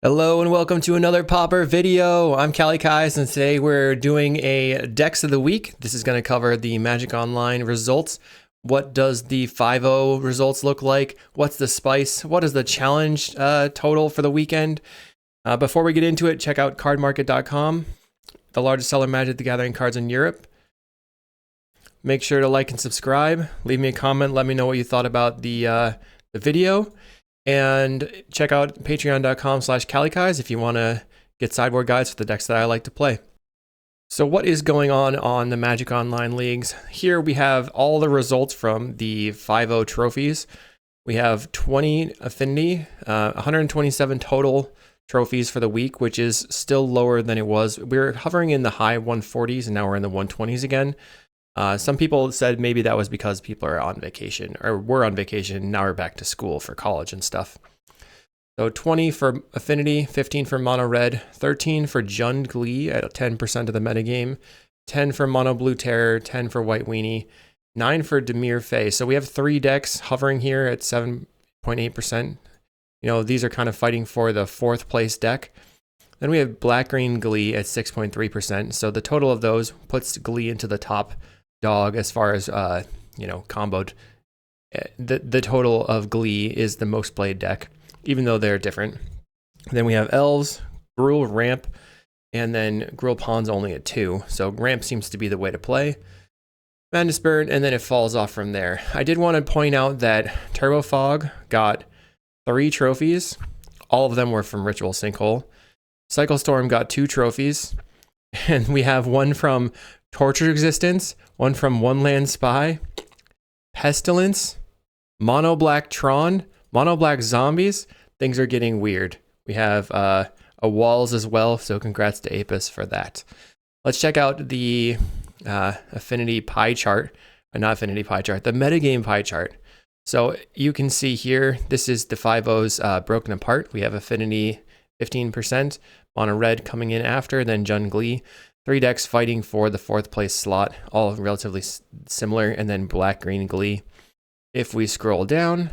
Hello and welcome to another Pauper video. I'm kalikaiz and today we're doing a Decks of the Week. This is going to cover the Magic Online results. What does the 5-0 results look like? What's the spice? What is the challenge total for the weekend? Before we get into it, check out cardmarket.com, the largest seller of Magic the Gathering cards in Europe. Make sure to like and subscribe. Leave me a comment. Let me know what you thought about the video. And check out patreon.com/kalikaiz if you want to get sideboard guides for the decks that I like to play. So what is going on the Magic Online leagues? Here we have all the results from the 5-0 trophies. We have 20 affinity, 127 total trophies for the week, which is still lower than it was. We were hovering in the high 140s and now we're in the 120s again. Some people said maybe that was because people are on vacation or were on vacation. Now we're back to school for college and stuff. So 20 for Affinity, 15 for Mono Red, 13 for Jund Glee at 10% of the metagame, 10 for Mono Blue Terror, 10 for White Weenie, 9 for Dimir Fae. So we have 3 decks hovering here at 7.8%. You know, these are kind of fighting for the 4th place deck. Then we have Black Green Glee at 6.3%. So the total of those puts Glee into the top dog as far as comboed. The total of Glee is the most played deck, even though they're different. Then we have Elves, Gruul, Ramp, and then Gruul Pawn's only at 2. So Ramp seems to be the way to play. Madness Bird, and then it falls off from there. I did want to point out that Turbo Fog got 3 trophies. All of them were from Ritual Sinkhole. Cycle Storm got 2 trophies. And we have one from Tortured Existence, one from One Land Spy, Pestilence, Mono Black Tron, Mono Black Zombies. Things are getting weird. We have a Walls as well, so congrats to Apis for that. Let's check out the Affinity pie chart, not Affinity pie chart, the Metagame pie chart. So you can see here, this is the 5-0s broken apart. We have Affinity 15%, Mono Red coming in after, then Jund Glee. 3 decks fighting for the 4th place slot, all relatively similar, and then Black Green Glee. If we scroll down,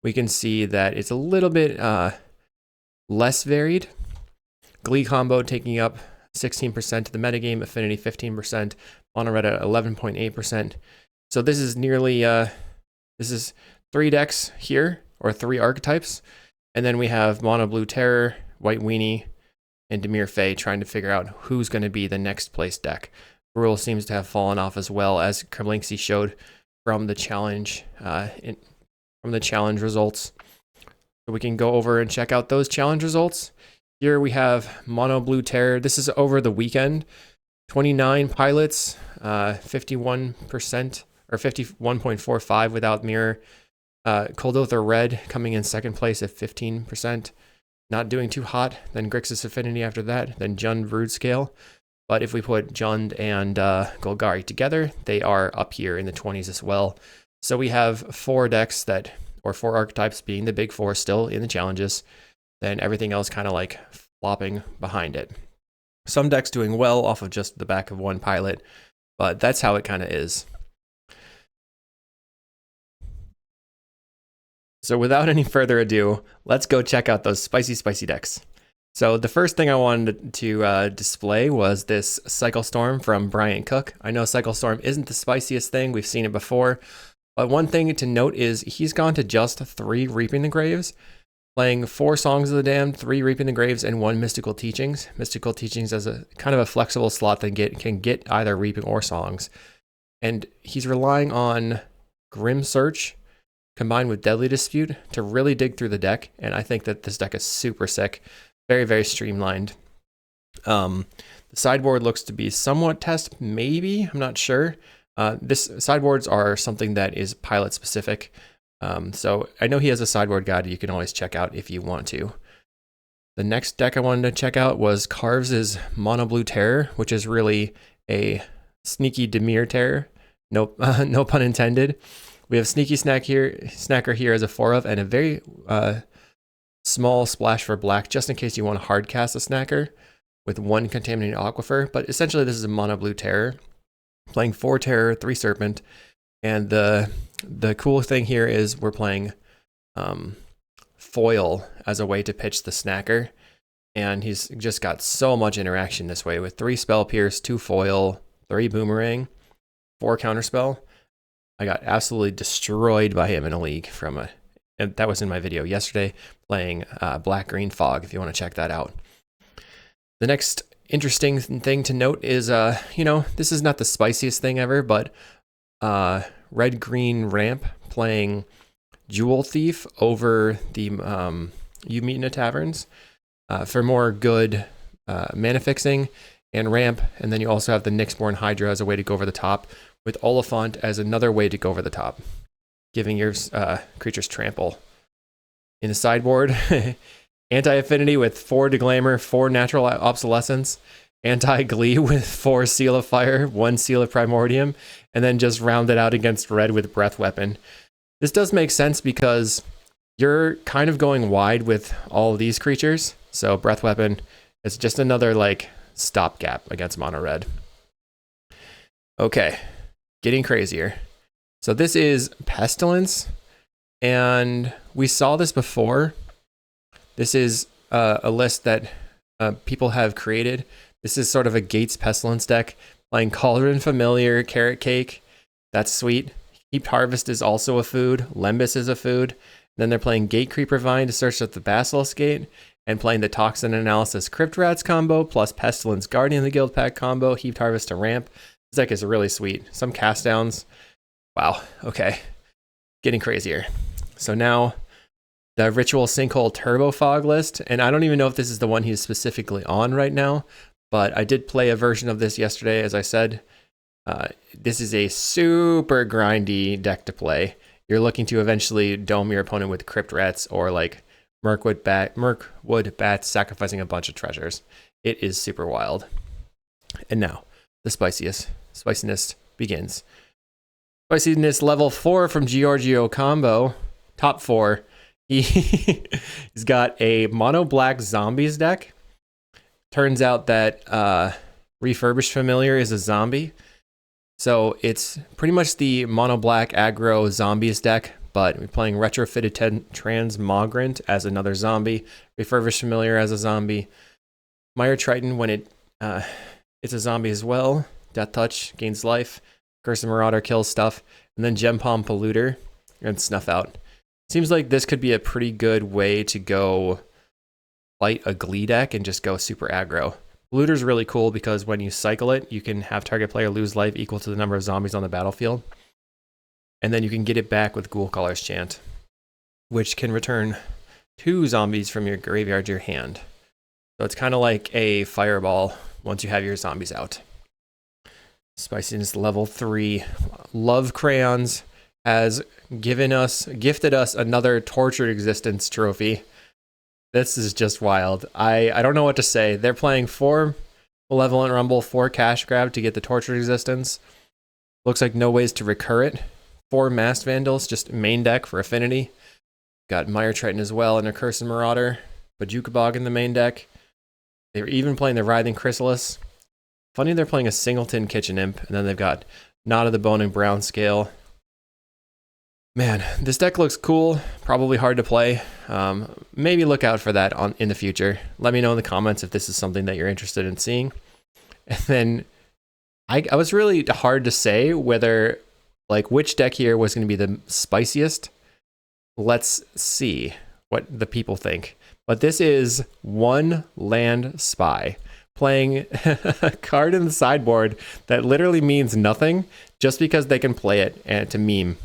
we can see that it's a little bit less varied. Glee combo taking up 16% of the metagame, Affinity 15%, Mono Red at 11.8%. So this is nearly, this is 3 decks here, or 3 archetypes, and then we have Mono Blue Terror, White Weenie, and Dimir Fae trying to figure out who's going to be the next place deck. Gruul seems to have fallen off as well, as Kerlinksy showed from the challenge results. So we can go over and check out those challenge results. Here we have Mono Blue Terror. This is over the weekend. 29 pilots, 51% or 51.45 without mirror. Coldother Red coming in 2nd place at 15%. Not doing too hot, then Grixis Affinity after that, then Jund Brood Scale. But if we put Jund and Golgari together, they are up here in the 20s as well. So we have 4 decks or 4 archetypes being the big 4 still in the challenges, then everything else kind of like flopping behind it. Some decks doing well off of just the back of 1 pilot, but that's how it kind of is. So without any further ado, let's go check out those spicy decks. So the first thing I wanted to display was this Cycle Storm from Brian Cook. I know Cycle Storm isn't the spiciest thing, we've seen it before, but one thing to note is he's gone to just 3 Reaping the Graves, playing 4 Songs of the Damned, 3 Reaping the Graves, and 1 Mystical Teachings. Mystical Teachings as a kind of a flexible slot that can get either Reaping or Songs. And he's relying on Grim Search combined with Deadly Dispute to really dig through the deck, and I think that this deck is super sick. Very, very streamlined. The sideboard looks to be somewhat test, maybe, I'm not sure. Sideboards are something that is pilot specific, so I know he has a sideboard guide you can always check out if you want to. The next deck I wanted to check out was Carves' Mono Blue Terror, which is really a sneaky Dimir Terror, no pun intended. We have Sneaky Snacker here as a 4 of, and a very small splash for black, just in case you want to hard cast a Snacker with 1 Contaminated Aquifer. But essentially, this is a Mono Blue Terror, playing 4 Terror, 3 Serpent, and the cool thing here is we're playing foil as a way to pitch the snacker. And he's just got so much interaction this way with 3 spell pierce, 2 foil, 3 boomerang, 4 counterspell. I got absolutely destroyed by him in a league and that was in my video yesterday playing Black Green Fog, if you want to check that out. The next interesting thing to note is, this is not the spiciest thing ever, but Red Green Ramp playing Jewel Thief over the You Meet in a Taverns for more good mana fixing and ramp. And then you also have the Nyxborn Hydra as a way to go over the top, with Oliphant as another way to go over the top, giving your creatures trample. In the sideboard, Anti-Affinity with 4 Deglamour, 4 Natural Obsolescence, Anti-Glee with 4 Seal of Fire, 1 Seal of Primordium, and then just round it out against red with Breath Weapon. This does make sense because you're kind of going wide with all of these creatures, so Breath Weapon is just another stopgap against mono red. Okay, getting crazier. So this is Pestilence, and we saw this before. This is a list that people have created. This is sort of a Gates Pestilence deck, playing Cauldron Familiar, Carrot Cake. That's sweet. Heaped Harvest is also a food. Lembas is a food. Then they're playing Gate Creeper Vine to search out the Basilisk Gate, and playing the Toxin Analysis Crypt Rats combo, plus Pestilence Guardian of the Guild Pack combo, Heaped Harvest to ramp. This deck is really sweet. Some cast downs. Wow, okay. Getting crazier. So now the Ritual Sinkhole Turbo Fog list, and I don't even know if this is the one he's specifically on right now, but I did play a version of this yesterday, as I said. This is a super grindy deck to play. You're looking to eventually dome your opponent with Crypt Rats or Mirkwood Bats, sacrificing a bunch of treasures. It is super wild. And now, the spiciness begins. Spiciness level 4 from Giorgio Combo, top 4. He's got a mono black zombies deck. Turns out that Refurbished Familiar is a zombie. So it's pretty much the mono black aggro zombies deck, but we're playing Retrofitted Transmogrant as another zombie, Refurbished Familiar as a zombie, Mire Triton when it's a zombie as well, Death Touch gains life, Curse of Marauder kills stuff, and then Gem Palm Polluter and Snuff Out. Seems like this could be a pretty good way to go fight a Glee deck and just go super aggro. Polluter's really cool because when you cycle it, you can have target player lose life equal to the number of zombies on the battlefield. And then you can get it back with Ghoul Caller's Chant, which can return 2 zombies from your graveyard to your hand. So it's kind of like a fireball once you have your zombies out. Spiciness level 3. Love Crayons has gifted us another Tortured Existence trophy. This is just wild. I don't know what to say. They're playing 4 Malevolent Rumble, 4 Cash Grab to get the Tortured Existence. Looks like no ways to recur it. 4 Masked Vandals, just main deck for affinity. Got Mire Triton as well and a Curse and Marauder. Bajuka Bog in the main deck. They're even playing the Writhing Chrysalis. Funny they're playing a Singleton Kitchen Imp, and then they've got Knot of the Bone and Brown Scale. Man, this deck looks cool. Probably hard to play. Maybe look out for that in the future. Let me know in the comments if this is something that you're interested in seeing. And then I was really hard to say whether which deck here was going to be the spiciest. Let's see what the people think. But this is One Land Spy, playing a card in the sideboard that literally means nothing just because they can play it and to meme.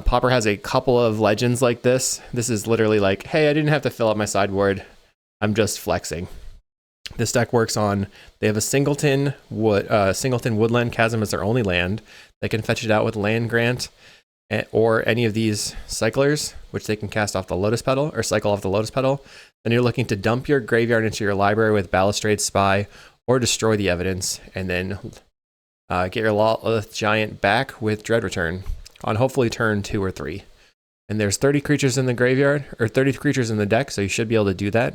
Pauper has a couple of legends like this. This is literally hey, I didn't have to fill up my sideboard. I'm just flexing. This deck works on, they have a Singleton Woodland Chasm as their only land. They can fetch it out with Land Grant or any of these cyclers, which they can cast off the Lotus Petal or cycle off the Lotus Petal. Then you're looking to dump your graveyard into your library with Balustrade Spy or destroy the evidence, and then get your Lolith Giant back with Dread Return on hopefully turn 2 or 3. And there's 30 creatures in the graveyard, or 30 creatures in the deck, so you should be able to do that.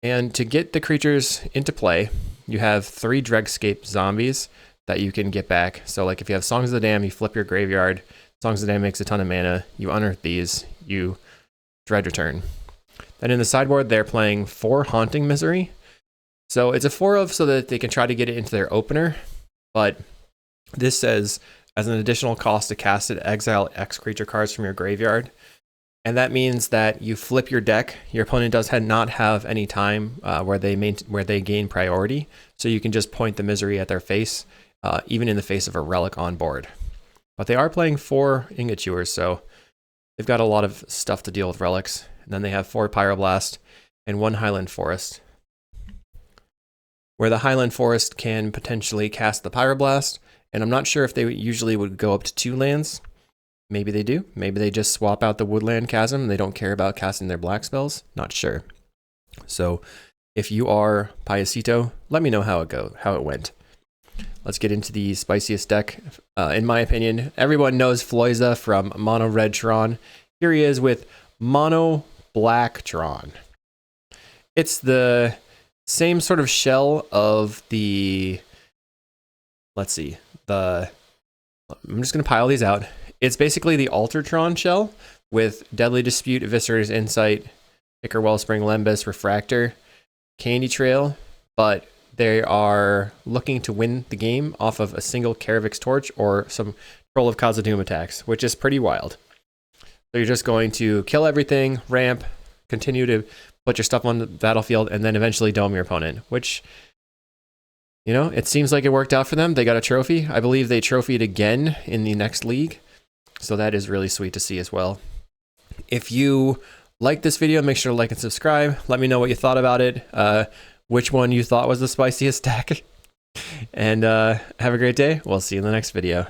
And to get the creatures into play, you have 3 Dregscape zombies that you can get back. So if you have Songs of the Dam, you flip your graveyard. Songs of the Dam makes a ton of mana. You unearth these. You Dread Return. Then in the sideboard, they're playing 4 Haunting Misery. So it's a 4 of so that they can try to get it into their opener. But this says, as an additional cost to cast it, exile X creature cards from your graveyard. And that means that you flip your deck. Your opponent does not have any time where they gain priority. So you can just point the misery at their face, even in the face of a relic on board. But they are playing 4 Ingot Chewers, so they've got a lot of stuff to deal with relics. And then they have 4 Pyroblast and 1 Highland Forest, where the Highland Forest can potentially cast the Pyroblast. And I'm not sure if they usually would go up to 2 lands. Maybe they do. Maybe they just swap out the Woodland Chasm and they don't care about casting their black spells. Not sure. So if you are Payasito, let me know how it went. Let's get into the spiciest deck. In my opinion, everyone knows Floyza from Mono Red Tron. Here he is with Mono Black Tron. It's the same sort of shell of the, let's see, I'm just going to pile these out. It's basically the Alter Tron shell with Deadly Dispute, Eviscerator's Insight, Ichor Wellspring, Lembas, Refractor, Candy Trail, but they are looking to win the game off of a single Karavix Torch or some Troll of Khazad-dûm attacks, which is pretty wild. So you're just going to kill everything, ramp, continue to put your stuff on the battlefield, and then eventually dome your opponent, which, you know, it seems like it worked out for them. They got a trophy. I believe they trophied again in the next league. So that is really sweet to see as well. If you like this video, make sure to like and subscribe. Let me know what you thought about it. Which one you thought was the spiciest deck. And have a great day. We'll see you in the next video.